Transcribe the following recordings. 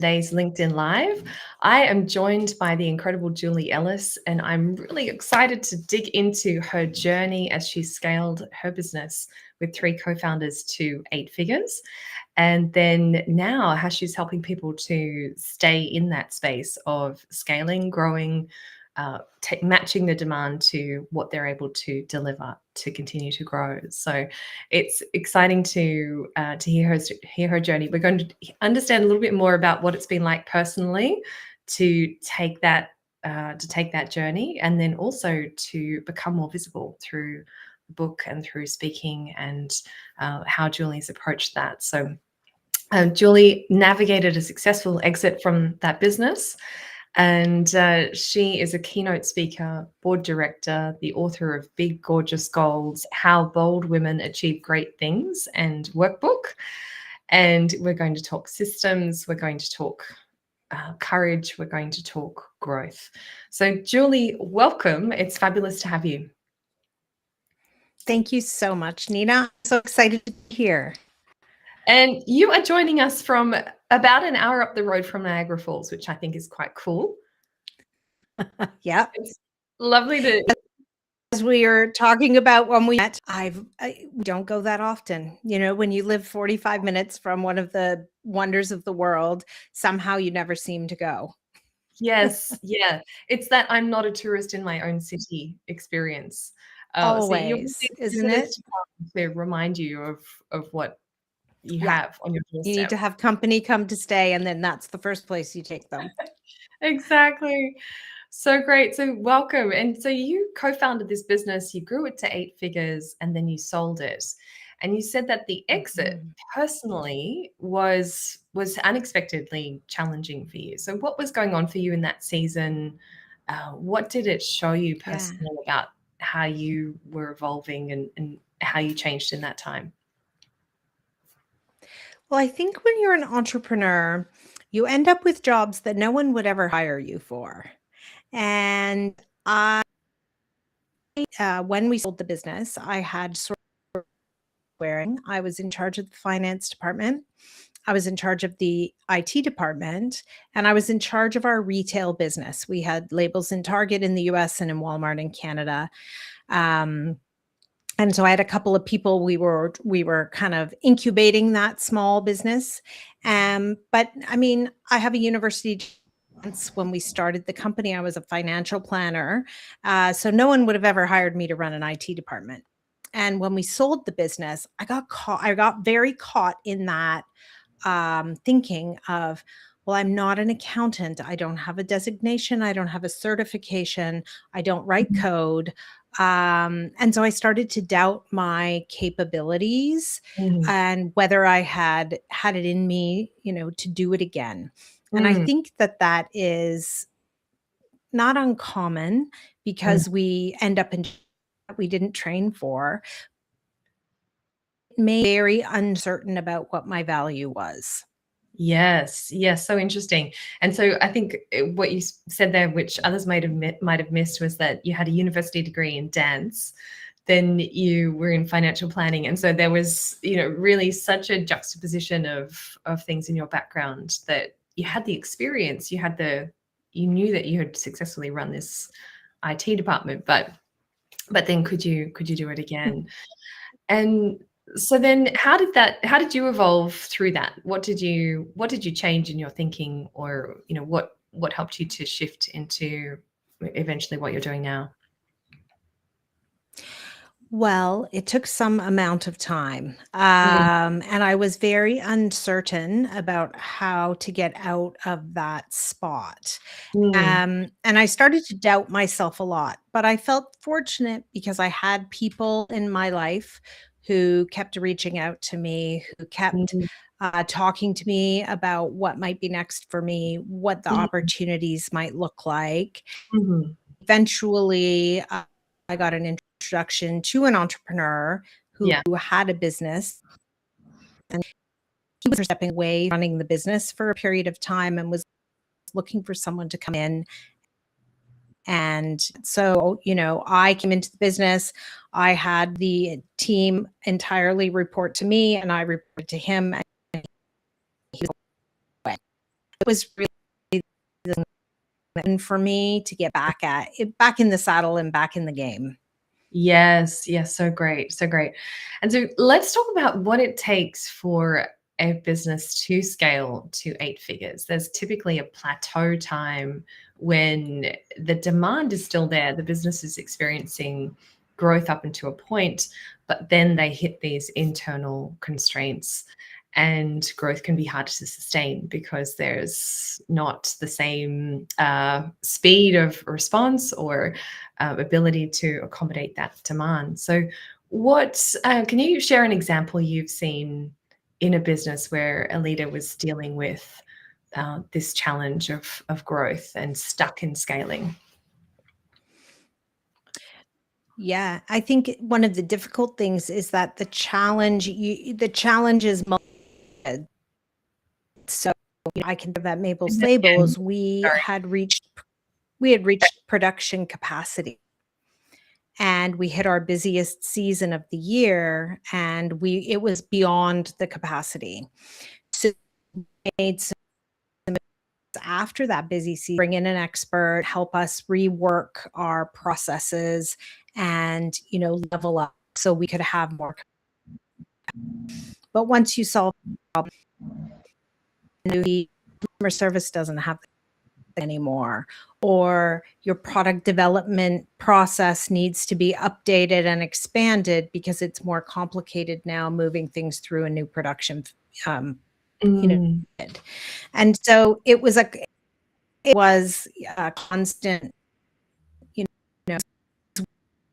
Today's LinkedIn Live. I am joined by the incredible Julie Ellis, and I'm really excited to dig into her journey as she scaled her business with 3 co-founders to 8 figures. And then now how she's helping people to stay in that space of scaling, growing, matching the demand to what they're able to deliver to continue to grow. So it's exciting to hear her journey. We're going to understand a little bit more about what it's been like personally to take that journey, and then also to become more visible through the book and through speaking, and how Julie's approached that. So Julie navigated a successful exit from that business. And she is a keynote speaker, board director, the author of Big Gorgeous Goals, How Bold Women Achieve Great Things, and workbook. And we're going to talk systems, we're going to talk courage, we're going to talk growth. So Julie, welcome. It's fabulous to have you. Thank you so much, Nina. I'm so excited to be here. And you are joining us from about an hour up the road from Niagara Falls, which I think is quite cool. Yeah. It's lovely to... As we were talking about when we met, we don't go that often. You know, when you live 45 minutes from one of the wonders of the world, somehow you never seem to go. Yes, yeah. It's that I'm not a tourist in my own city experience. Always, So isn't it? to remind you of what you have on your doorstep. You need to have company come to stay, and then that's the first place you take them. Exactly. So great. So welcome. And so you co-founded this business, you grew it to 8 figures, and then you sold it. And you said that the exit personally was unexpectedly challenging for you. So what was going on for you in that season? What did it show you personally about how you were evolving and how you changed in that time? Well, I think when you're an entrepreneur, you end up with jobs that no one would ever hire you for. And when we sold the business, I had sort of I was in charge of the finance department. I was in charge of the IT department, and I was in charge of our retail business. We had labels in Target in the US and in Walmart in Canada. And so I had a couple of people, we were kind of incubating that small business. But I mean, I have a university. When we started the company, I was a financial planner. So no one would have ever hired me to run an IT department. And when we sold the business, I got very caught in that thinking of, well, I'm not an accountant. I don't have a designation. I don't have a certification. I don't write code. And so I started to doubt my capabilities and whether I had it in me, to do it again. And I think that is not uncommon because we end up in we didn't train for. It made me very uncertain about what my value was. Yes, so interesting. And so I think what you said there, which others might have missed, was that you had a university degree in dance, then you were in financial planning, and so there was, really such a juxtaposition of things in your background, that you had the experience, you knew that you had successfully run this IT department, but then could you do it again? And so then how did you evolve through that? What did you change in your thinking, or what helped you to shift into eventually what you're doing now? Well, it took some amount of time. And I was very uncertain about how to get out of that spot. And I started to doubt myself a lot, but I felt fortunate because I had people in my life who kept reaching out to me, who kept talking to me about what might be next for me, what the opportunities might look like. Eventually, I got an introduction to an entrepreneur who had a business, and he was stepping away running the business for a period of time and was looking for someone to come in. And so, I came into the business. I had the team entirely report to me, and I reported to him. And he was away. was really for me to get back back in the saddle and back in the game. Yes, yes, so great, so great. And so let's talk about what it takes for a business to scale to 8 figures. There's typically a plateau time when the demand is still there, the business is experiencing growth up into a point, but then they hit these internal constraints and growth can be hard to sustain because there's not the same speed of response or ability to accommodate that demand. So, what can you share an example you've seen in a business where a leader was dealing with this challenge of growth and stuck in scaling? Yeah, I think one of the difficult things is that the challenge is multi-layered. So I can give that Mabel's labels. Sorry. We had reached production capacity, and we hit our busiest season of the year, and it was beyond the capacity. So we made some after that busy season, bring in an expert, help us rework our processes and, level up so we could have more. But once you solve the problem, the customer service doesn't have anymore, or your product development process needs to be updated and expanded because it's more complicated now moving things through a new production Mm, and so it was a constant,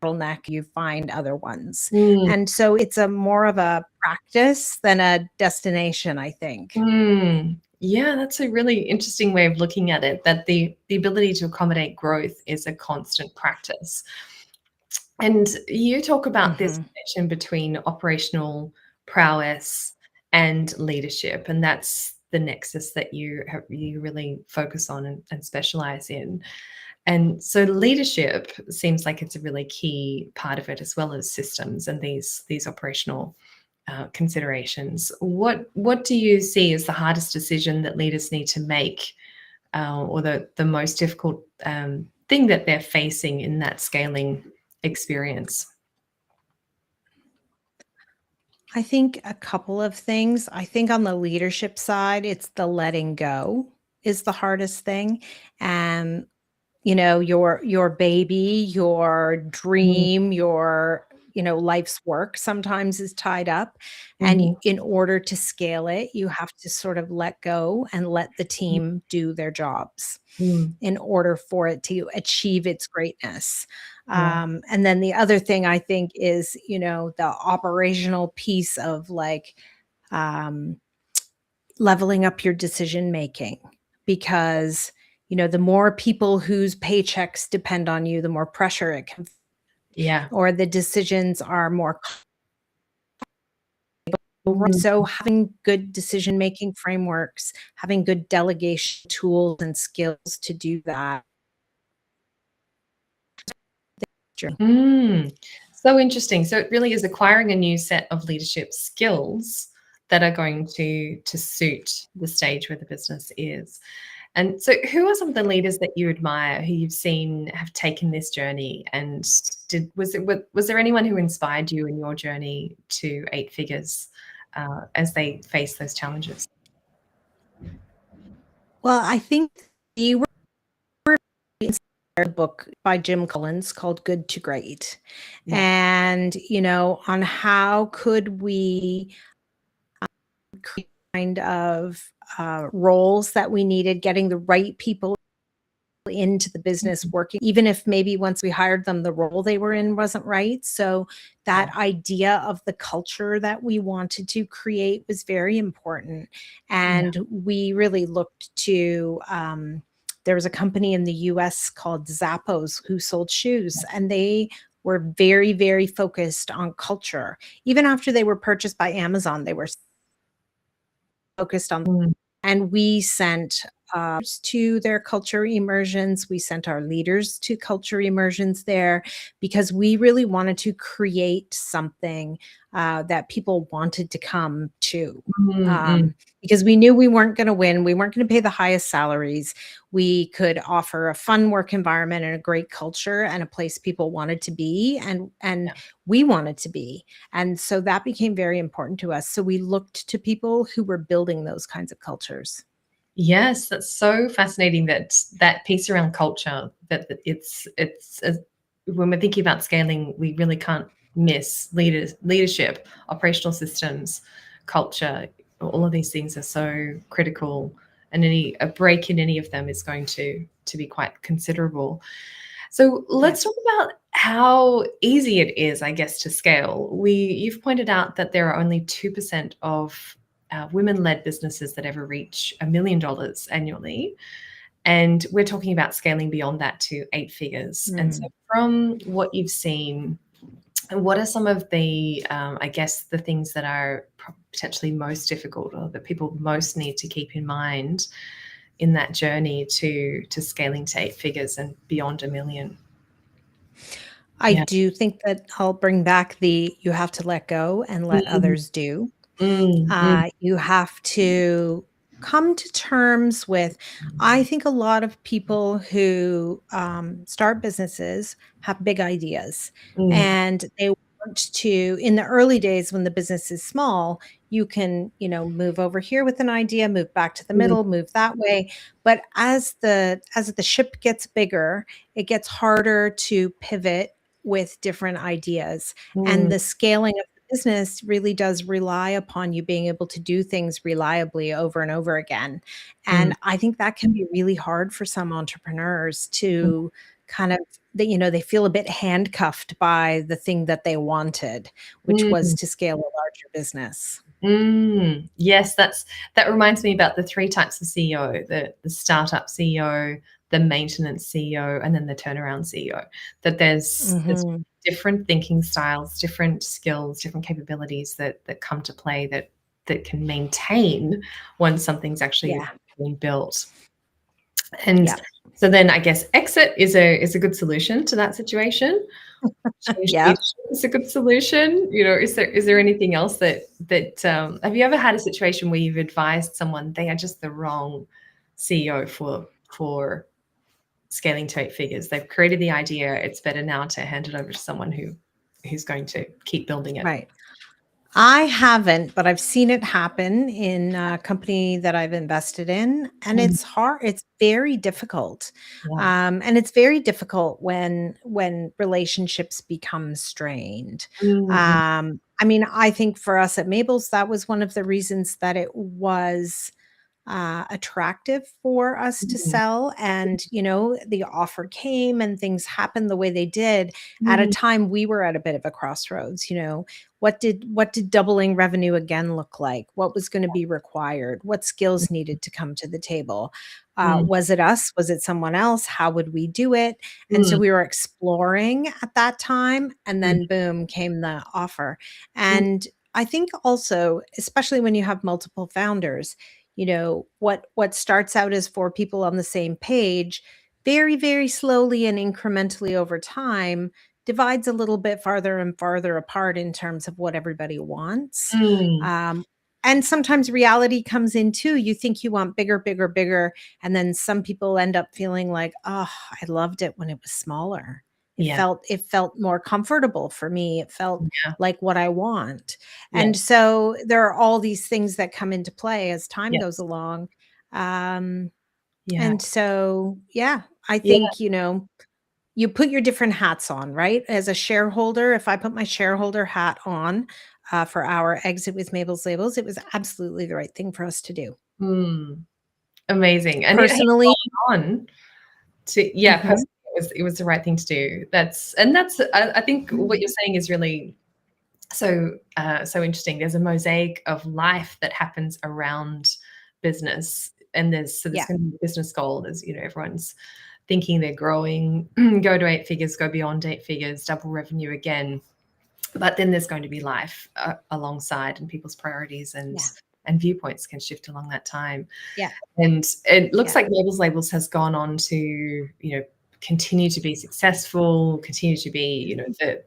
bottleneck. You find other ones, mm, and so it's a more of a practice than a destination, I think. mm. Yeah, that's a really interesting way of looking at it, that the ability to accommodate growth is a constant practice. And you talk about this Hmm. connection between operational prowess and leadership, and that's the nexus that you really focus on and specialize in. And so leadership seems like it's a really key part of it, as well as systems and these operational considerations. What do you see as the hardest decision that leaders need to make, or the most difficult thing that they're facing in that scaling experience? I think a couple of things. I think on the leadership side, it's the letting go is the hardest thing. And your baby, your Mm, dream, your life's work sometimes is tied up, and mhm, in order to scale it, you have to sort of let go and let the mm, team do their jobs mm, in order for it to achieve its greatness. yeah, And then the other thing I think is, the operational piece of like um, leveling up your decision making, because the more people whose paychecks depend on you, the more pressure it can, yeah. or the decisions are more. So Mm, having good decision making frameworks, having good delegation tools and skills to do that. mm. So interesting. So it really is acquiring a new set of leadership skills that are going to suit the stage where the business is. And so who are some of the leaders that you admire, who you've seen have taken this journey, and was there anyone who inspired you in your journey to 8 figures, as they face those challenges? Well, I think you were a book by Jim Collins called Good to Great. Yeah. And, on how could we create kind of roles that we needed, getting the right people into the business Mhm. working, even if maybe once we hired them, the role they were in wasn't right. So Yeah. that idea of the culture that we wanted to create was very important. Yeah. And we really looked to, there was a company in the US called Zappos who sold shoes, and they were very, very focused on culture. Even after they were purchased by Amazon, they were focused on, Mm, and we sent to their culture immersions. We sent our leaders to culture immersions there because we really wanted to create something that people wanted to come to. Mm-mm. Because we knew we weren't going to win, we weren't going to pay the highest salaries. We could offer a fun work environment and a great culture and a place people wanted to be, and Yeah. we wanted to be. And so that became very important to us. So we looked to people who were building those kinds of cultures. Yes, that's so fascinating, that piece around culture, that it's when we're thinking about scaling, we really can't miss leadership, operational systems, culture. All of these things are so critical, and a break in any of them is going to be quite considerable. So let's talk Yes. about how easy it is, I guess, to scale. You've pointed out that there are only 2% of women-led businesses that ever reach $1 million annually, and we're talking about scaling beyond that to 8 figures. And so, Mm. from what you've seen, what are some of the, I guess, the things that are potentially most difficult, or that people most need to keep in mind in that journey to scaling to 8 figures and beyond $1 million? I Yeah. do think that I'll bring back the you have to let go and let Mm, others do. mm, mm, You have to come to terms with, I think a lot of people who start businesses have big ideas mm, and they want to, in the early days when the business is small, you can, move over here with an idea, move back to the mm, middle, move that way. But as the ship gets bigger, it gets harder to pivot with different ideas. And mm, the scaling of business really does rely upon you being able to do things reliably over and over again. mm, And I think that can be really hard for some entrepreneurs to kind of, they feel a bit handcuffed by the thing that they wanted, which was mm, to scale a larger business. Yes, that reminds me about the 3 types of CEO: the startup CEO, the maintenance CEO, and then the turnaround CEO. That there's Mhm. different thinking styles, different skills, different capabilities that come to play, that can maintain when something's actually Yeah. being built. And Yeah. so then I guess exit is a good solution to that situation. Change Yeah. leadership is a good solution. Is there anything else that have you ever had a situation where you've advised someone they are just the wrong CEO for scaling to 8 figures? They've created the idea. It's better now to hand it over to someone who's going to keep building it. Right. I haven't, but I've seen it happen in a company that I've invested in, and Mm, it's hard. It's very difficult, yeah. and it's very difficult when relationships become strained. Mm, I mean, I think for us at Mabel's, that was one of the reasons that it was attractive for us to mm, sell. And, the offer came and things happened the way they did at a mm, time we were at a bit of a crossroads. What did doubling revenue again look like? What was going to be required? What skills needed to come to the table? mm, Was it us? Was it someone else? How would we do it? And so mm, we were exploring at that time. And mm, then boom came the offer. mm, And I think also, especially when you have multiple founders, what starts out as 4 people on the same page, very, very slowly and incrementally over time, divides a little bit farther and farther apart in terms of what everybody wants. mm. Um, and sometimes reality comes in too. You think you want bigger, bigger, bigger. And then some people end up feeling like, oh, I loved it when it was smaller. It Yeah. felt it felt more comfortable for me. It felt Yeah. like what I want. And Yes. so there are all these things that come into play as time goes Yes. along. Um, Yeah. and so, yeah, I Yeah. think, you put your different hats on, right? As a shareholder, if I put my shareholder hat on for our exit with Mabel's Labels, it was absolutely the right thing for us to do. Mm. Amazing. And it has Personally, gone on to, yeah, mhm, personally, it was the right thing to do. I think what you're saying is really so interesting. There's a mosaic of life that happens around business, and there's yeah, going to be a business goal. Everyone's thinking they're growing, go to 8 figures, go beyond 8 figures, double revenue again. But then there's going to be life alongside, and people's priorities and yeah, and viewpoints can shift along that time. Yeah. And it looks Yeah. like Mabel's Labels has gone on to, continue to be successful, continue to be,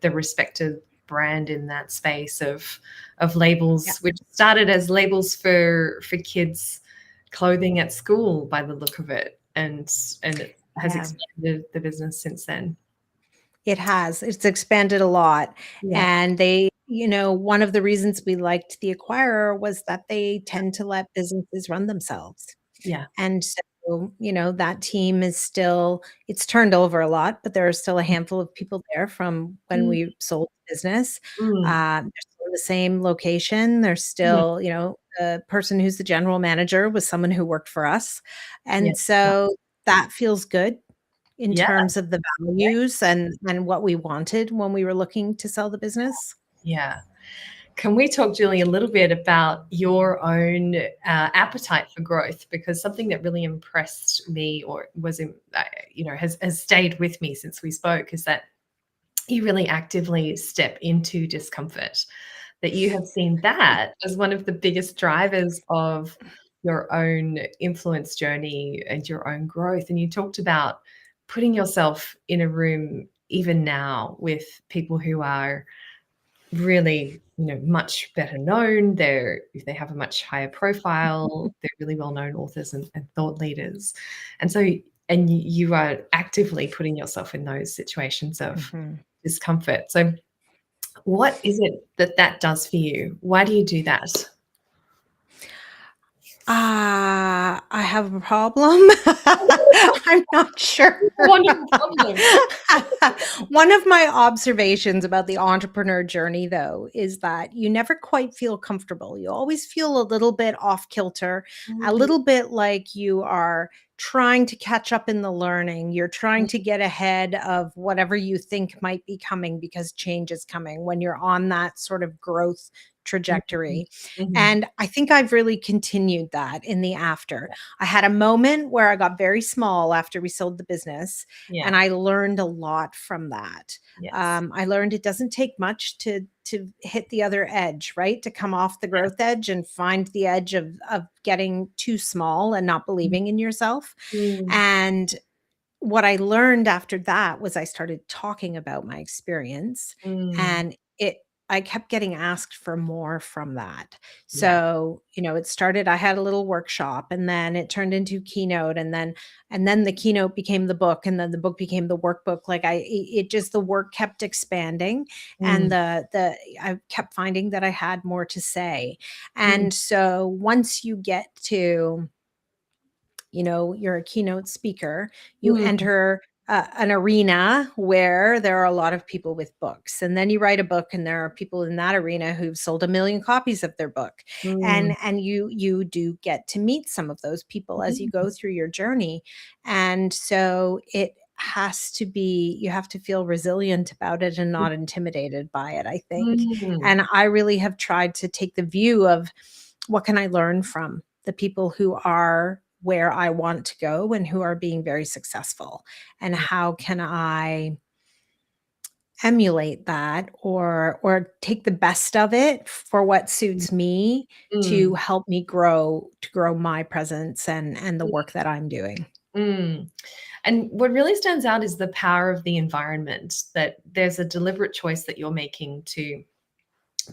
the respected brand in that space of Yeah. labels, which started as labels for kids' clothing at school by the look of it, and it has Yeah. expanded the business since then. It has. It's expanded a lot. Yeah, And one of the reasons we liked the acquirer was that they tend to let businesses run themselves. yeah. And so, that team is still, it's turned over a lot, but there are still a handful of people there from when Mm, we sold the business. mm, They're still in the same location. There's mhm. still, the person who's the general manager was someone who worked for us. Yeah, And so that feels good in yeah, terms of the values and what we wanted when we were looking to sell the business. yeah. Can we talk, Julie, a little bit about your own appetite for growth? Because something that really impressed me, or was, has stayed with me since we spoke, is that you really actively step into discomfort. That you have seen that as one of the biggest drivers of your own influence journey and your own growth. And you talked about putting yourself in a room, even now, with people who are really, much better known. They have a much higher profile. They're really well-known authors and thought leaders. And so, and you are actively putting yourself in those situations of Mhm. discomfort. So what is it that does for you? Why do you do that? I have a problem. I'm not sure. Wonderful problem. One of my observations about the entrepreneur journey, though, is that you never quite feel comfortable. You always feel a little bit off kilter, a Mm, little bit like you are trying to catch up in the learning. You're trying to get ahead of whatever you think might be coming because change is coming when you're on that sort of growth mhm, trajectory. mhm. And I think I've really continued that in the after. I had a moment where I got very small after we sold the business, Yeah. and I learned a lot from that. Yes. I learned it doesn't take much to hit the other edge, right? To come off the Yeah. growth edge and find the edge of getting too small and not believing in yourself. Mm, And what I learned after that was I started talking about my experience, mm. and I kept getting asked for more from that. Yeah. So, it started, I had a little workshop, and then it turned into keynote, and then the keynote became the book, and then the book became the workbook. Like it just, the work kept expanding, and Mm, I kept finding that I had more to say. mm, And so once you get to, you're a keynote speaker, you mm, enter an arena where there are a lot of people with books. And then you write a book, and there are people in that arena who've sold 1 million copies of their book. mm, And you do get to meet some of those people as you mm, go through your journey. And so it has to be, you have to feel resilient about it and not intimidated by it, I think. mm. And I really have tried to take the view of, what can I learn from the people who are where I want to go and who are being very successful? And Yeah. how can I emulate that, or take the best of it for what Mm, suits me to mm, help me grow my presence and the work that I'm doing? mm. And what really stands out is the power of the environment, that there's a deliberate choice that you're making to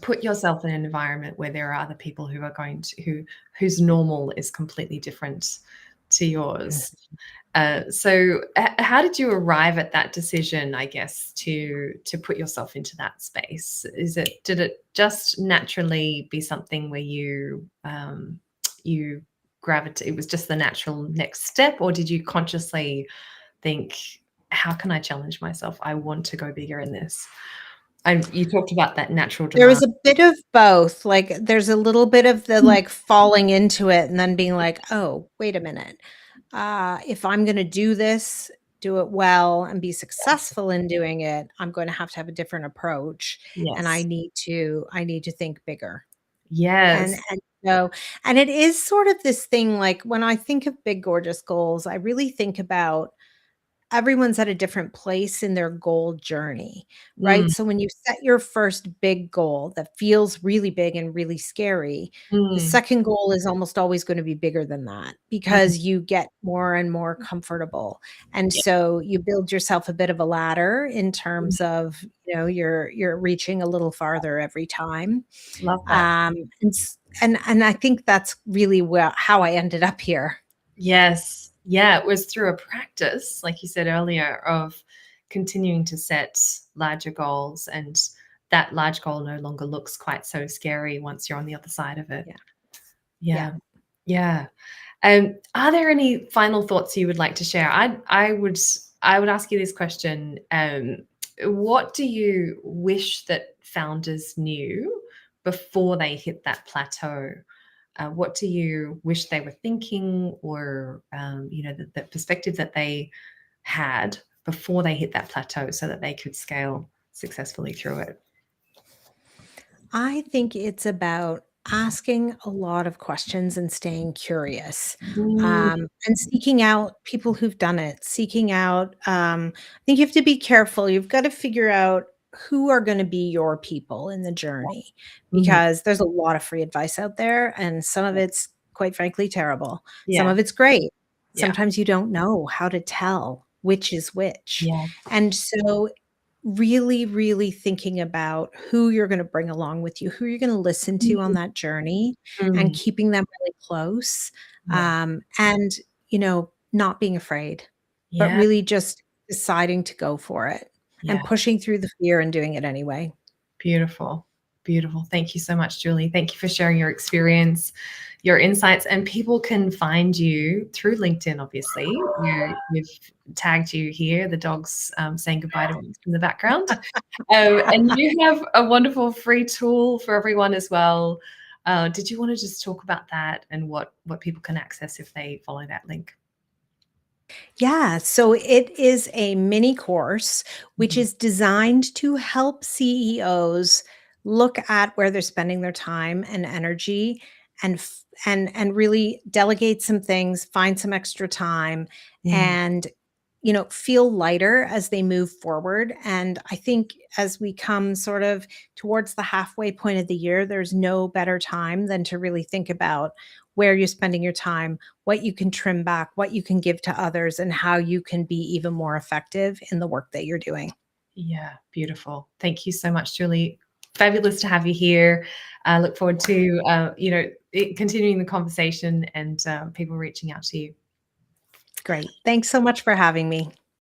put yourself in an environment where there are other people who are going to whose normal is completely different to yours. So how did you arrive at that decision, I guess, to put yourself into that space? Did it just naturally be something where you gravitate, it was just the natural next step, or did you consciously think, how can I challenge myself? I want to go bigger in this. And you talked about that natural There demand. was a bit of both. Like, there's a little bit of the, like, falling into it and then being like, "Oh, wait a minute. If I'm gonna do this, do it well, and be Yes. successful in doing it, I'm going to have a different approach, and I Yes. need to think bigger." And Yes. and so and it is sort of this thing, like, when I think of big, gorgeous goals, I really think about everyone's at a different place in their goal journey, right? Mm, So when you set your first big goal that feels really big and really scary, the mm, second goal is almost always going to be bigger than that mm, because you get more and more comfortable. And yeah, so you build yourself a bit of a ladder in mm, terms of, you're reaching a little farther every time. love that. And I think that's really how I ended up here. Yes. Yeah, it was through a practice, like you said earlier, of continuing to set larger goals, and that large goal no longer looks quite so scary once you're on the other side of it. Yeah. Yeah. Yeah. Yeah. Are there any final thoughts you would like to share? I would ask you this question. What do you wish that founders knew before they hit that plateau? What do you wish they were thinking, or the perspective that they had before they hit that plateau, so that they could scale successfully through it? I think it's about asking a lot of questions and staying curious, Mm, and seeking out people who've done it. Seeking out, I think you have to be careful. You've got to figure out who are going to be your people in the journey mhm, because there's a lot of free advice out there, and some of it's quite frankly terrible. Some yeah, of it's great. yeah, Sometimes you don't know how to tell which is which. yeah. And so really, really thinking about who you're gonna bring along with you, who you're gonna listen to on Mm, that journey, and mm, keeping them really close, yeah, and, not being afraid, but yeah, really just deciding to go for it and yeah. pushing through the fear and doing it anyway. Beautiful. Beautiful. Thank you so much, Julie. Thank you for sharing your experience, your insights, and people can find you through LinkedIn, obviously. We've tagged you here, the dog's saying goodbye to us in the background. And you have a wonderful free tool for everyone as well. Did you want to just talk about that and what people can access if they follow that link? Yeah, so it is a mini course which Mhm. is designed to help CEOs look at where they're spending their time and energy and really delegate some things, find some extra time Mm, and feel lighter as they move forward. And I think as we come sort of towards the halfway point of the year, there's no better time than to really think about where you're spending your time, what you can trim back, what you can give to others, and how you can be even more effective in the work that you're doing. yeah, beautiful. Thank you so much, Julie. Fabulous to have you here. I look forward to continuing the conversation and people reaching out to you. Great. Thanks so much for having me.